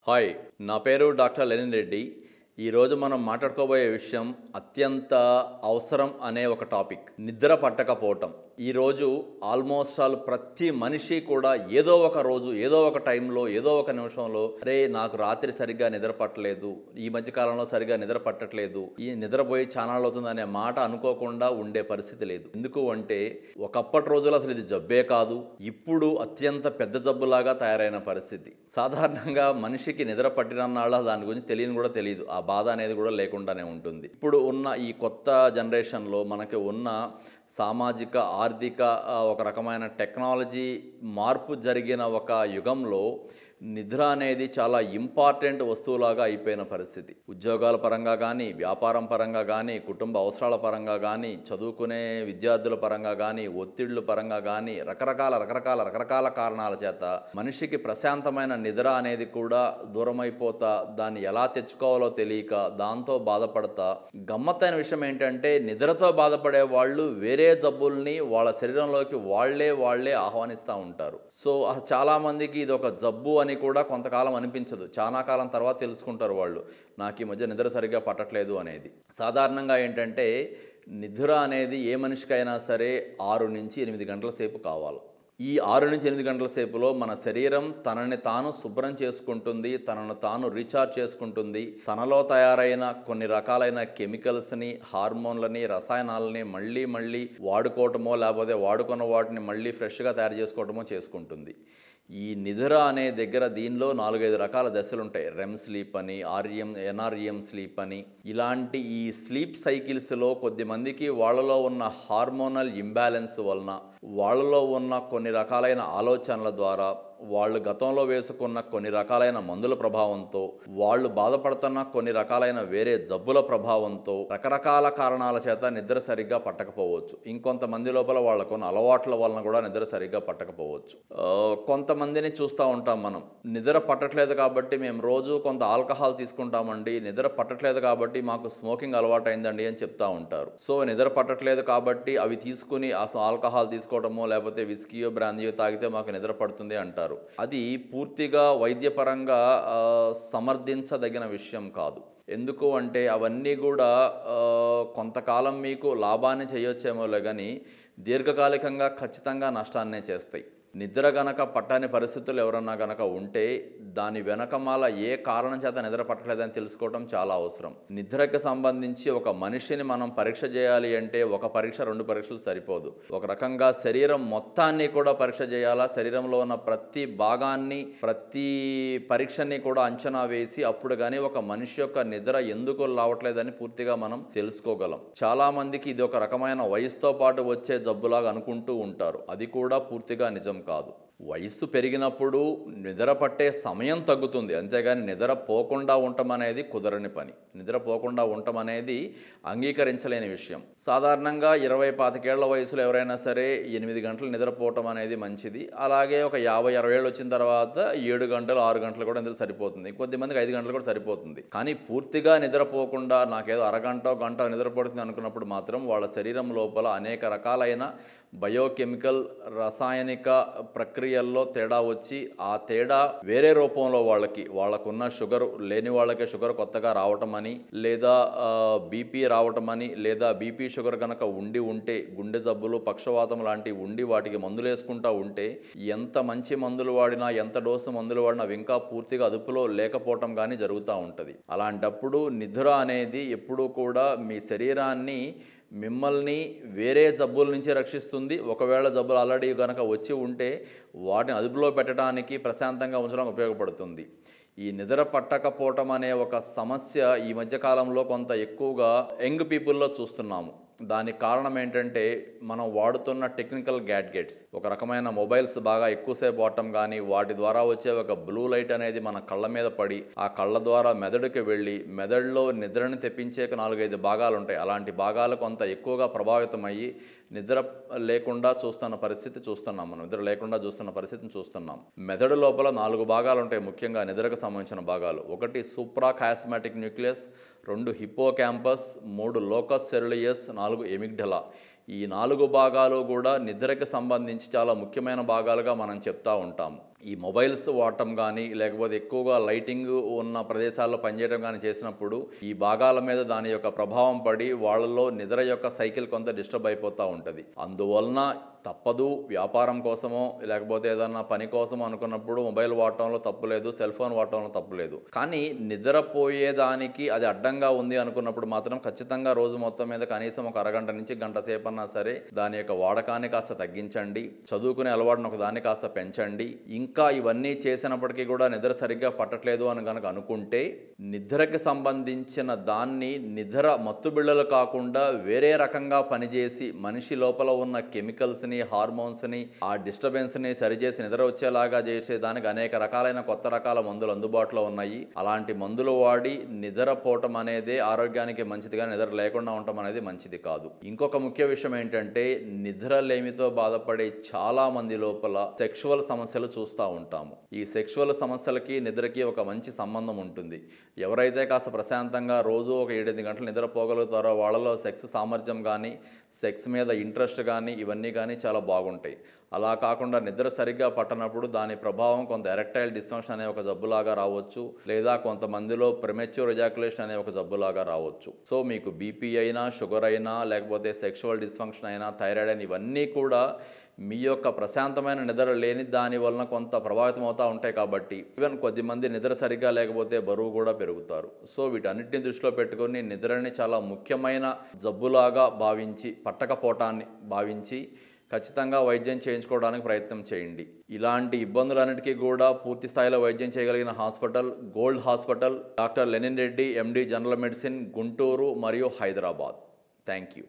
Hi, నా పేరు doctor Lenin Reddy. ఈరోజు మనం మాట్లాడుకోబోయే విషయం అత్యంత అవసరం అనే ఒక టాపిక్, నిద్ర పట్టకపోవటం. ఈరోజు ఆల్మోస్ట్ ఆల్ ప్రతి మనిషి కూడా ఏదో ఒక రోజు, ఏదో ఒక టైంలో, ఏదో ఒక నిమిషంలో అరే నాకు రాత్రి సరిగ్గా నిద్ర పట్టలేదు, ఈ మధ్యకాలంలో సరిగ్గా నిద్ర పట్టట్లేదు, ఈ నిద్రపోయి ఛానల్ అవుతుంది అనే మాట అనుకోకుండా ఉండే పరిస్థితి లేదు. ఎందుకు అంటే ఒకప్పటి రోజుల్లో అసలు ఇది జబ్బే కాదు, ఇప్పుడు అత్యంత పెద్ద జబ్బులాగా తయారైన పరిస్థితి. సాధారణంగా మనిషికి నిద్ర పట్టినన్నాళ్ళ దాని గురించి తెలియని కూడా తెలియదు, ఆ బాధ అనేది కూడా లేకుండానే ఉంటుంది. ఇప్పుడు ఉన్న ఈ కొత్త జనరేషన్లో మనకి ఉన్న సామాజిక ఆర్థిక ఒక రకమైన టెక్నాలజీ మార్పు జరిగిన ఒక యుగంలో నిద్ర అనేది చాలా ఇంపార్టెంట్ వస్తువులాగా అయిపోయిన పరిస్థితి. ఉద్యోగాల పరంగా కానీ, వ్యాపారం పరంగా కానీ, కుటుంబ అవసరాల పరంగా కానీ, చదువుకునే విద్యార్థుల పరంగా కానీ, ఒత్తిళ్ల పరంగా కానీ రకరకాల కారణాల చేత మనిషికి ప్రశాంతమైన నిద్ర అనేది కూడా దూరమైపోతా, దాన్ని ఎలా తెచ్చుకోవాలో తెలియక దాంతో బాధపడతా. గమ్మత్తైన విషయం ఏంటంటే నిద్రతో బాధపడే వాళ్ళు వేరే జబ్బుల్ని వాళ్ళ శరీరంలోకి వాళ్ళే ఆహ్వానిస్తూ ఉంటారు. సో చాలామందికి ఇది ఒక జబ్బు అని కూడా కొంతకాలం అనిపించదు, చాలా కాలం తర్వాత తెలుసుకుంటారు వాళ్ళు, నాకు ఈ మధ్య నిద్ర సరిగ్గా పట్టట్లేదు అనేది. సాధారణంగా ఏంటంటే నిద్ర అనేది ఏ మనిషికైనా సరే 6 నుంచి 8 గంటల సేపు కావాలి. ఈ 6 నుంచి 8 గంటల సేపులో మన శరీరం తనని తాను శుభ్రం చేసుకుంటుంది, తనను తాను రీఛార్జ్ చేసుకుంటుంది. తనలో తయారైన కొన్ని రకాలైన కెమికల్స్ని, హార్మోన్లని, రసాయనాలని మళ్ళీ వాడుకోవటమో లేకపోతే వాడుకున్న వాటిని మళ్ళీ ఫ్రెష్గా తయారు చేసుకోవటమో చేసుకుంటుంది. ఈ నిద్ర అనే దగ్గర దీనిలో 4-5 రకాల దశలు ఉంటాయి. రెమ్ స్లీప్ అని, ఎన్ఆర్ఈఎం స్లీప్ అని. ఇలాంటి ఈ స్లీప్ సైకిల్స్లో కొద్దిమందికి వాళ్ళలో ఉన్న హార్మోనల్ ఇంబ్యాలెన్స్ వలన, వాళ్ళలో ఉన్న కొన్ని రకాలైన ఆలోచనల ద్వారా, వాళ్ళు గతంలో వేసుకున్న కొన్ని రకాలైన మందుల ప్రభావంతో, వాళ్ళు బాధపడుతున్న కొన్ని రకాలైన వేరే జబ్బుల ప్రభావంతో, రకరకాల కారణాల చేత నిద్ర సరిగ్గా పట్టకపోవచ్చు. ఇంకొంతమంది లోపల వాళ్ళకున్న అలవాట్ల వలన కూడా నిద్ర సరిగ్గా పట్టకపోవచ్చు. కొంతమందిని చూస్తూ ఉంటాం మనం, నిద్ర పట్టట్లేదు కాబట్టి మేము రోజు కొంత ఆల్కహాల్ తీసుకుంటామండి, నిద్ర పట్టట్లేదు కాబట్టి మాకు స్మోకింగ్ అలవాటు అయిందండి అని చెప్తా ఉంటారు. సో నిద్ర పట్టట్లేదు కాబట్టి అవి తీసుకుని ఆల్కహాల్ తీసుకోవడమో లేకపోతే విస్కీయో బ్రాందీయో తాగితే మాకు నిద్ర పడుతుంది అంటారు. అది పూర్తిగా వైద్యపరంగా సమర్థించదగిన విషయం కాదు. ఎందుకు అంటే అవన్నీ కూడా కొంతకాలం మీకు లాభాన్ని చేయొచ్చేమోలే కానీ దీర్ఘకాలికంగా ఖచ్చితంగా నష్టాన్నే చేస్తాయి. నిద్ర గనక పట్టని పరిస్థితులు ఎవరన్నా గనక ఉంటే దాని వెనకమాల ఏ కారణం చేత నిద్ర పట్టలేదని తెలుసుకోవడం చాలా అవసరం. నిద్రకి సంబంధించి ఒక మనిషిని మనం పరీక్ష చేయాలి అంటే ఒక పరీక్ష 2 పరీక్షలు సరిపోదు. ఒక రకంగా శరీరం మొత్తాన్ని కూడా పరీక్ష చేయాలా, శరీరంలో ఉన్న ప్రతి భాగాన్ని, ప్రతి పరీక్షని కూడా అంచనా వేసి అప్పుడు కానీ ఒక మనిషి యొక్క నిద్ర ఎందుకు రావట్లేదని పూర్తిగా మనం తెలుసుకోగలం. చాలా మందికి ఇది ఒక రకమైన వయసుతో పాటు వచ్చే జబ్బులాగా అనుకుంటూ ఉంటారు, అది కూడా పూర్తిగా నిజం కాదు. వయస్సు పెరిగినప్పుడు నిద్ర పట్టే సమయం తగ్గుతుంది, అంతేగాని నిద్ర పోకుండా ఉండటం అనేది కుదరని పని. నిద్ర పోకుండా ఉండటం అనేది అంగీకరించలేని విషయం. సాధారణంగా 20-25 ఏళ్ల వయసులో ఎవరైనా సరే 8 గంటలు నిద్రపోవటం అనేది మంచిది. అలాగే ఒక 50-60 ఏళ్ళు వచ్చిన తర్వాత 7 గంటలు 6 గంటలు కూడా నిద్ర సరిపోతుంది. కొద్దిమందికి 5 గంటలు కూడా సరిపోతుంది. కానీ పూర్తిగా నిద్రపోకుండా నాకేదో అరగంట గంట నిద్రపడుతుంది అనుకున్నప్పుడు మాత్రం వాళ్ళ శరీరం లోపల అనేక రకాలైన బయోకెమికల్ రసాయనిక ప్రక్రియల్లో తేడా వచ్చి ఆ తేడా వేరే రూపంలో వాళ్ళకున్న షుగర్ లేని వాళ్ళకే షుగర్ కొత్తగా రావటం అని, లేదా బీపీ రావటం అని, లేదా బీపీ షుగర్ కనుక ఉంటే గుండె జబ్బులు, పక్షవాతం లాంటివి ఉండి వాటికి మందులు వేసుకుంటూ ఉంటే ఎంత మంచి మందులు వాడినా, ఎంత డోసు మందులు వాడినా ఇంకా పూర్తిగా అదుపులో లేకపోవటం కానీ జరుగుతూ ఉంటుంది. అలాంటప్పుడు నిద్ర అనేది ఎప్పుడూ కూడా మీ శరీరాన్ని, మిమ్మల్ని వేరే జబ్బుల నుంచి రక్షిస్తుంది. ఒకవేళ జబ్బులు ఆల్రెడీ కనుక వచ్చి ఉంటే వాటిని అదుపులో పెట్టడానికి, ప్రశాంతంగా ఉంచడానికి ఉపయోగపడుతుంది. ఈ నిద్ర పట్టకపోవటం అనే ఒక సమస్య ఈ మధ్యకాలంలో కొంత ఎక్కువగా యంగ్ పీపుల్లో చూస్తున్నాము. దానికి కారణం ఏంటంటే మనం వాడుతున్న టెక్నికల్ గ్యాడ్గెట్స్, ఒక రకమైన మొబైల్స్ బాగా ఎక్కువసేపు వాడటం కానీ, వాటి ద్వారా వచ్చే ఒక బ్లూ లైట్ అనేది మన కళ్ళ మీద పడి ఆ కళ్ళ ద్వారా మెదడుకి వెళ్ళి మెదడులో నిద్రని తెప్పించే 4-5 భాగాలు ఉంటాయి. అలాంటి భాగాలు కొంత ఎక్కువగా ప్రభావితమయ్యి నిద్ర లేకుండా చూస్తున్న పరిస్థితి చూస్తున్నాం. మనం నిద్ర లేకుండా చూస్తున్న పరిస్థితిని చూస్తున్నాం. మెదడు లోపల 4 భాగాలు ఉంటాయి, ముఖ్యంగా నిద్రకు సంబంధించిన భాగాలు. 1 సూప్రాకాస్మాటిక్ న్యూక్లియస్, 2 హిప్పోకాంపస్, 3 లోకస్ సెరులియస్, 4 ఎమిగ్డలా. ఈ 4 భాగాలు కూడా నిద్రకి సంబంధించి చాలా ముఖ్యమైన భాగాలుగా మనం చెప్తా ఉంటాము. ఈ మొబైల్స్ వాడటం కానీ లేకపోతే ఎక్కువగా లైటింగ్ ఉన్న ప్రదేశాల్లో పనిచేయడం కానీ చేసినప్పుడు ఈ భాగాల మీద దాని యొక్క ప్రభావం పడి వాళ్ళలో నిద్ర యొక్క సైకిల్ కొంత డిస్టర్బ్ అయిపోతూ ఉంటుంది. అందువలన తప్పదు, వ్యాపారం కోసమో లేకపోతే ఏదన్నా పని కోసమో అనుకున్నప్పుడు మొబైల్ వాడటంలో తప్పు లేదు, సెల్ ఫోన్ వాడటంలో తప్పు లేదు. కానీ నిద్రపోయేదానికి అది అడ్డంగా ఉంది అనుకున్నప్పుడు మాత్రం ఖచ్చితంగా రోజు మొత్తం మీద కనీసం ఒక అరగంట నుంచి గంట సేపు అన్నా సరే దాని యొక్క వాడకాన్ని కాస్త తగ్గించండి. చదువుకునే అలవాటును ఒక దాన్ని కాస్త పెంచండి. ఇంకా ఇవన్నీ చేసినప్పటికీ కూడా నిద్ర సరిగ్గా పట్టట్లేదు అని కనుక అనుకుంటే నిద్రకి సంబంధించిన దాన్ని నిద్ర మత్తుబిళ్ళలు కాకుండా వేరే రకంగా పనిచేసి మనిషి లోపల ఉన్న కెమికల్స్ని, హార్మోన్స్ని, ఆ డిస్టర్బెన్స్ని సరిచేసి నిద్ర వచ్చేలాగా చేసేదానికి అనేక రకాలైన కొత్త రకాల మందులు అందుబాటులో ఉన్నాయి. అలాంటి మందులు వాడి నిద్రపోవటం అనేదే ఆరోగ్యానికి మంచిది, కానీ నిద్ర లేకుండా ఉండటం అనేది మంచిది కాదు. ఇంకొక ముఖ్య విషయం ఏంటంటే నిద్రలేమితో బాధపడే చాలా మంది లోపల సెక్షువల్ సమస్యలు చూస్తూ ఉంటాము. ఈ సెక్షువల్ సమస్యలకి నిద్రకి ఒక మంచి సంబంధం ఉంటుంది. ఎవరైతే కాస్త ప్రశాంతంగా రోజు ఒక 7-8 గంటలు నిద్రపోగలుగుతారో వాళ్ళలో సెక్స్ సామర్థ్యం కానీ, సెక్స్ మీద ఇంట్రెస్ట్ కానీ, ఇవన్నీ కానీ చాలా బాగుంటాయి. అలా కాకుండా నిద్ర సరిగ్గా పట్టనప్పుడు దాని ప్రభావం కొంత ఎరెక్టైల్ డిస్ఫంక్షన్ అనే ఒక జబ్బులాగా రావచ్చు, లేదా కొంతమందిలో ప్రిమెచ్యూర్ ఎజాక్యులేషన్ అనే ఒక జబ్బులాగా రావచ్చు. సో మీకు బీపీ అయినా, షుగర్ అయినా, లేకపోతే సెక్షువల్ డిస్ఫంక్షన్ అయినా, థైరాయిడ్ అయినా ఇవన్నీ కూడా మీ యొక్క ప్రశాంతమైన నిద్ర లేని దాని వలన కొంత ప్రభావితం అవుతూ ఉంటాయి. కాబట్టి ఈవెన్ కొద్దిమంది నిద్ర సరిగ్గా లేకపోతే బరువు కూడా పెరుగుతారు. సో వీటన్నిటిని దృష్టిలో పెట్టుకొని నిద్రని చాలా ముఖ్యమైన జబ్బులాగా భావించి, పట్టకపోవటాన్ని భావించి ఖచ్చితంగా వైద్యం చేయించుకోవడానికి ప్రయత్నం చేయండి. ఇలాంటి ఇబ్బందులన్నిటికీ కూడా పూర్తి స్థాయిలో వైద్యం చేయగలిగిన hospital gold hospital, doctor Lenin Reddy, MD, general medicine, Guntur మరియు హైదరాబాద్. Thank you.